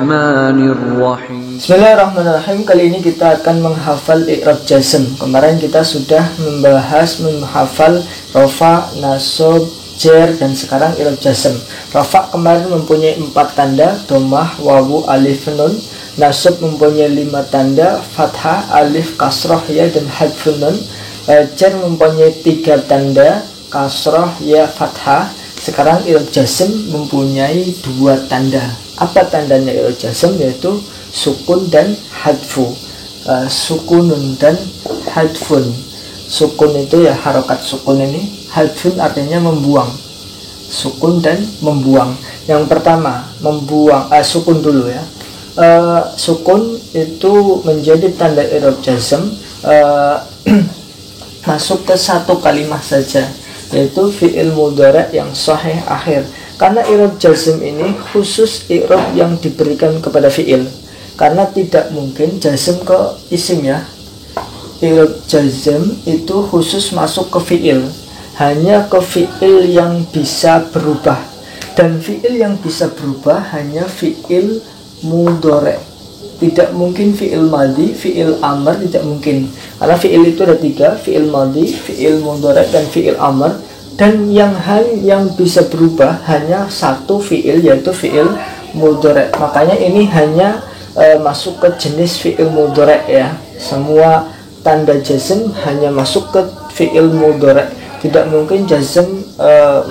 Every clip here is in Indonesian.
الرحمن الرحيم. Bismillahirrahmanirrahim. Kali ini kita akan menghafal i'rab jazm. Kemarin kita sudah membahas menghafal rafa, nasab, jar, dan sekarang i'rab jazm. Rafa kemarin mempunyai 4 tanda, dhammah, wawu, alif, nun. Nasab mempunyai 5 tanda, fathah, alif, kasrah, ya, dan hadfun nun. Jar mempunyai 3 tanda, kasrah, ya, fathah. Sekarang i'rab jazm mempunyai 2 tanda. Apa tandanya i'rab jazm? Yaitu sukun dan hadfu. Sukunun dan hadfun. Sukun itu ya harokat sukun ini. Hadfun artinya membuang. Sukun dan membuang. Yang pertama membuang, sukun dulu ya. Sukun itu menjadi tanda i'rab jazm masuk ke satu kalimat saja, yaitu fi'il mudhari' yang sahih akhir. Karena i'rab jazm ini khusus i'rab yang diberikan kepada fi'il. Karena tidak mungkin jazm ke isim ya. I'rab jazm itu khusus masuk ke fi'il, hanya ke fi'il yang bisa berubah. Dan fi'il yang bisa berubah hanya fi'il mudhari'. Tidak mungkin fi'il madhi, fi'il amr, tidak mungkin. Karena fi'il itu ada 3, fi'il madhi, fi'il mudhari', dan fi'il amr. Dan yang bisa berubah hanya satu fi'il, yaitu fi'il mudhari'. Makanya ini hanya masuk ke jenis fi'il mudhari' ya. Semua tanda jazm hanya masuk ke fi'il mudhari'. Tidak mungkin jazm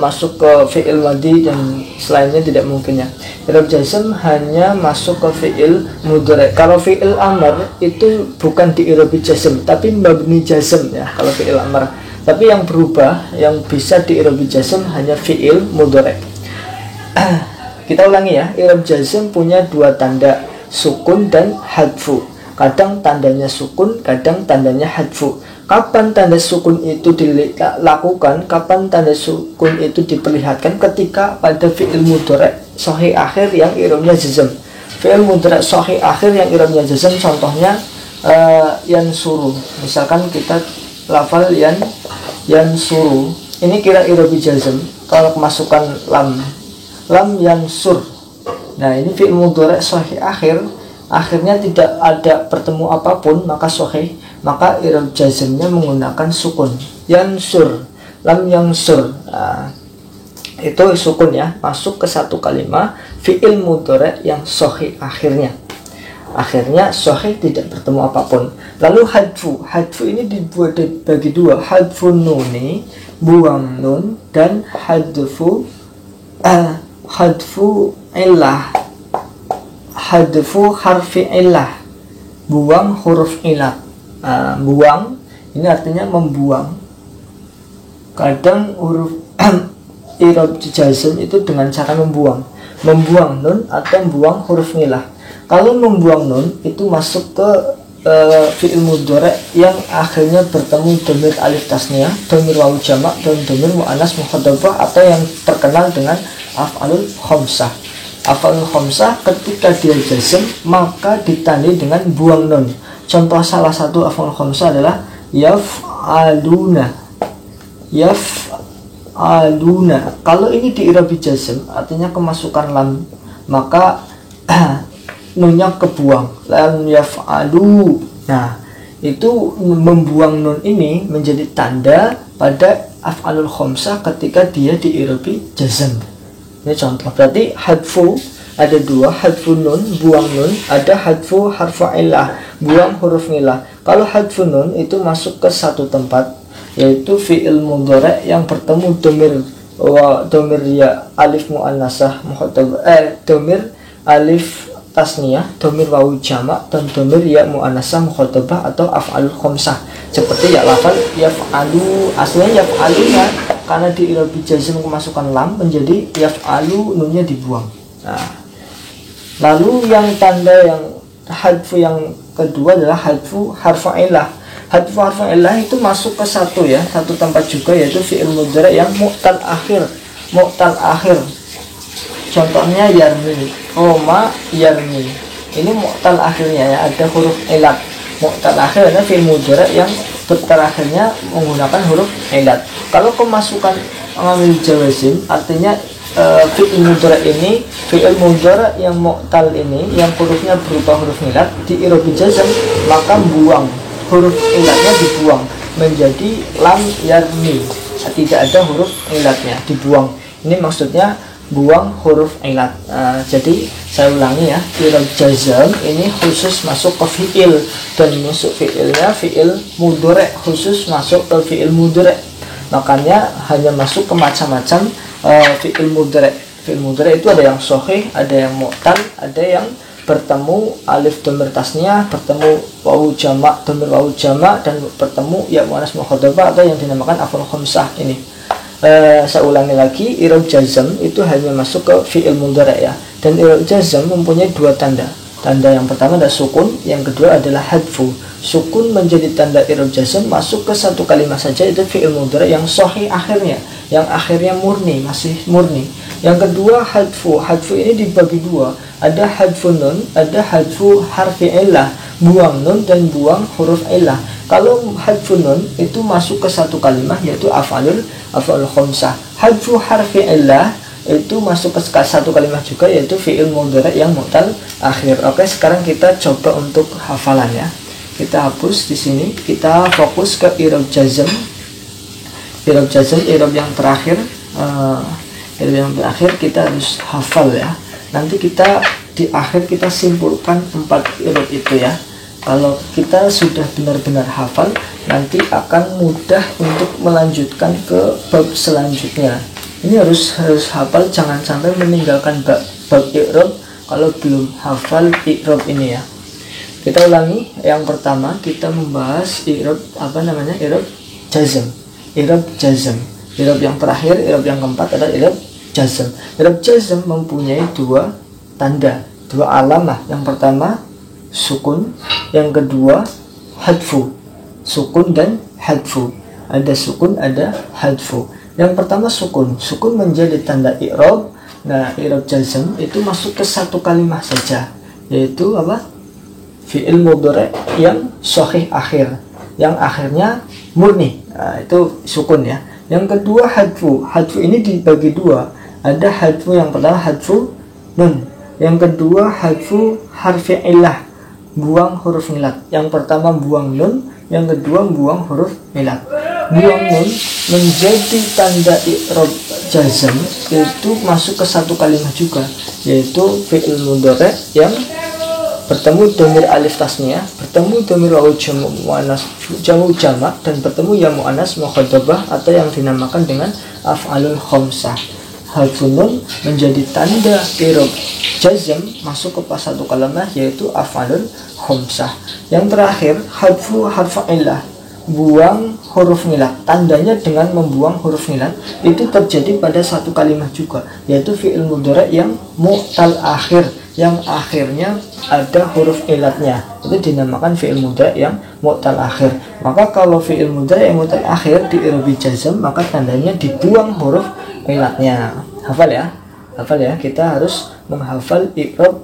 masuk ke fi'il madhi dan selainnya, tidak mungkin ya. I'rab jazm hanya masuk ke fi'il mudhari'. Kalau fi'il amr itu bukan di i'rab jazm, tapi mabni jazm ya kalau fi'il amr. Tapi yang berubah, yang bisa di i'rab jazm hanya fi'il mudhari'. Kita ulangi ya. I'rab jazm punya 2 tanda, sukun dan hadfu. Kadang tandanya sukun, kadang tandanya hadfu. Kapan tanda sukun itu dilakukan, kapan tanda sukun itu diperlihatkan? Ketika pada fi'il mudhari' sahih akhir yang i'rabnya jazm. Fi'il mudhari' sahih akhir yang i'rabnya jazm, contohnya yansuru. Misalkan kita lafal yansuru. Ini kira i'rab jazm kalau kemasukan lam yansur. Nah, ini fi'il mudhari' sahih akhir, akhirnya tidak ada bertemu apapun, maka sahih, maka i'rab jazmnya menggunakan sukun. Yansur, lam yansur. Nah, itu sukun ya, masuk ke satu kalimat fi'il mudhari' yang sahih akhirnya. Akhirnya sahih, tidak bertemu apapun. Lalu hadfu. Hadfu ini dibuat bagi 2. Hadfu nuni, buang nun, dan hadfu illah. Hadfu harfi illah, buang huruf ilat. Buang ini artinya membuang. Kadang huruf i'rab jazm itu dengan cara membuang nun atau membuang huruf ilah. Kalau membuang nun itu masuk ke fi'il mudhari' yang akhirnya bertemu dhamir alif tasniyah, dhamir wawu jamak, dan dhamir muannas mukhatabah, atau yang terkenal dengan af'alul khamsah. Af'alul khamsah ketika dia jazm maka ditandai dengan buang nun. Contoh salah satu af'alul khamsah adalah yaf'aluna. Kalau ini di i'rab jazm artinya kemasukan lam, maka nunnya kebuang, lam yaf'alu. Nah, itu membuang nun ini menjadi tanda pada af'alul khamsah ketika dia di i'rab jazm. Ini contoh. Berarti hadfu ada 2, hadfu nun, buang nun, ada hadfu harfu illah, buang huruf ilah. Kalau hadfu nun itu masuk ke satu tempat, yaitu fi'il mudhari' yang bertemu dhamir ya alif muannasah mukhatabah, dhamir alif tasniyah, dhamir wawu jamak, dan dhamir ya muannasah mukhatabah atau af'alul khamsah. Seperti ya lafal yaf'alu, aslinya yaf'aluna, karena di i'rab jazm kemasukan lam menjadi yaf'alu, nunnya dibuang. Nah, lalu yang tanda yang hadfu yang kedua adalah hadfu harfu illah. Hadfu harfu illah itu masuk ke satu tempat juga, yaitu fi'il mudhari' yang mu'tal akhir. Contohnya yarmi, koma yarmi. Ini mu'tal akhirnya ya, ada huruf ilat. Mu'tal akhir adalah fi'il mudhari' yang terakhirnya menggunakan huruf ilat. Kalau kemasukan ngambil jawazim artinya fi'il mudhari ini, fi'il mudhari yang mu'tal ini, yang hurufnya berupa huruf ilat di i'rab jazm, maka buang huruf ilatnya, dibuang menjadi lam yarmi, tidak ada huruf ilatnya, dibuang. Ini maksudnya buang huruf ilat. Jadi saya ulangi ya, i'rab jazm ini khusus masuk ke fi'il, dan masuk fi'ilnya fi'il mudhari, khusus masuk ke fi'il mudhari. Makanya hanya masuk ke macam-macam fi'il mudhari. Fi'il mudhari itu ada yang sahih, ada yang mu'tal, ada yang bertemu alif dhamir tasniyah, bertemu wawu jamak, dhamir wawu jamak, dan bertemu ya muannas mukhatabah atau yang dinamakan af'al khamsah ini. Saya ulangi lagi, i'rab jazm itu hanya masuk ke fi'il mudhari ya. Dan i'rab jazm mempunyai dua tanda. Tanda yang pertama adalah sukun, yang kedua adalah hadfu. Sukun menjadi tanda i'rab jazm masuk ke satu kalimat saja, itu fi'il mudhari yang sahih akhirnya, yang akhirnya murni, masih murni. Yang kedua hadfu. Hadfu ini dibagi dua, ada hadfu nun, ada hadfu harfi illah, buang nun dan buang huruf illah. Kalau hadfu nun itu masuk ke satu kalimat, yaitu af'al khamsah. Hadfu harfi illah itu masuk ke satu kalimat juga, yaitu fi'il mudhari yang mu'tal akhir. Oke, sekarang kita coba untuk hafalan ya. Kita hapus di sini, kita fokus ke i'rab jazm. I'rab jazm, i'rab yang terakhir. I'rab yang terakhir kita harus hafal ya. Nanti kita di akhir kita simpulkan 4 i'rab itu ya. Kalau kita sudah benar-benar hafal, nanti akan mudah untuk melanjutkan ke bab selanjutnya. Ini harus hafal, jangan sampai meninggalkan bab i'rab kalau belum hafal i'rab ini ya. Kita ulangi, yang pertama kita membahas i'rab i'rab jazm. I'rab jazm. I'rab yang terakhir, i'rab yang keempat adalah i'rab jazm. I'rab jazm mempunyai dua tanda, dua alamah. Yang pertama sukun, yang kedua hadfu. Sukun dan hadfu. Ada sukun, ada hadfu. Yang pertama sukun. Sukun menjadi tanda i'rab. Nah, i'rab jazm itu masuk ke satu kalimat saja, yaitu apa? Fi'il mudhari yang sahih akhir, yang akhirnya murni. Nah, itu sukun ya. Yang kedua hadfu. Hadfu ini dibagi dua. Ada hadfu yang pertama hadfu nun. Yang kedua hadfu harfi illah, buang huruf ilat. Yang pertama buang nun, yang kedua buang huruf ilat. Buang nun menjadi tanda i'rab jazm itu masuk ke satu kalimat juga, yaitu fi'il mudhari yang bertemu dhamir alif tasniyah, bertemu dhamir wawu jamak, dan bertemu ya muannas mukhatabah atau yang dinamakan dengan af'alul khamsah. Hadfun nun menjadi tanda i'rab jazm masuk ke satu kalimat, yaitu af'alul khamsah. Yang terakhir hadfu harfa'illah, buang huruf nilat. Tandanya dengan membuang huruf nilat itu terjadi pada satu kalimat juga, yaitu fi'il mudhari yang mu'tal akhir, yang akhirnya ada huruf ilatnya, itu dinamakan fi'il mudhari yang mu'tal akhir. Maka kalau fi'il mudhari yang mu'tal akhir di i'rab jazm, maka tandanya dibuang huruf ilatnya. Hafal ya, hafal ya. Kita harus menghafal i'rab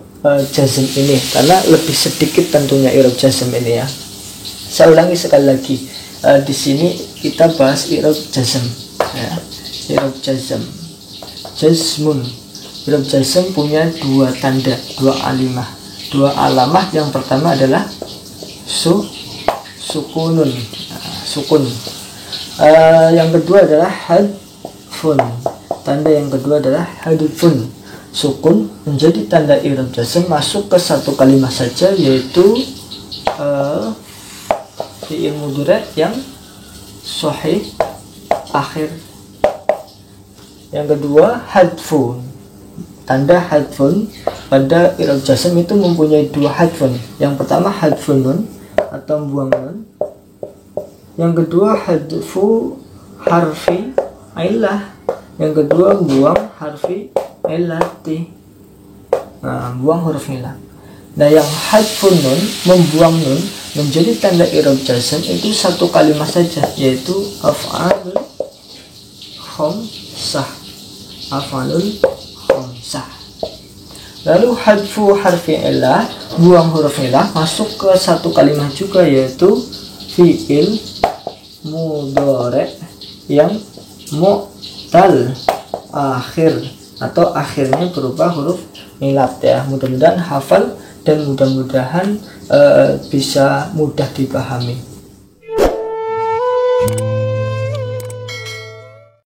jazm ini karena lebih sedikit tentunya i'rab jazm ini ya. Saya ulangi sekali lagi. Di sini kita bahas i'rab jazm ya. I'rab jazm, jazmun. I'rab jazm punya dua tanda, dua alamah. Yang pertama adalah sukunun, sukun. Yang kedua adalah hadfun. Tanda yang kedua adalah hadfun. Sukun menjadi tanda i'rab jazm masuk ke satu kalimat saja, yaitu fi'il mudhari yang sahih akhir. Yang kedua hadfun. Tanda hadfun pada i'rab jazm itu mempunyai dua hadfun. Yang pertama hadfun nun atau buang nun. Yang kedua hadfu harfi illah. Yang kedua buang harfi illati. Nah, buang huruf ilah. Nah, yang hadfun nun, membuang nun menjadi tanda i'rab jazm itu satu kalimat saja, yaitu af'alul khamsah. Af'alul khamsah. Lalu hadfu harfi illah, buang huruf ilah, masuk ke satu kalimat juga, yaitu fi'il mudhari yang dal akhir atau akhirnya berupa huruf milat ya. Mudah-mudahan hafal dan mudah-mudahan bisa mudah dipahami.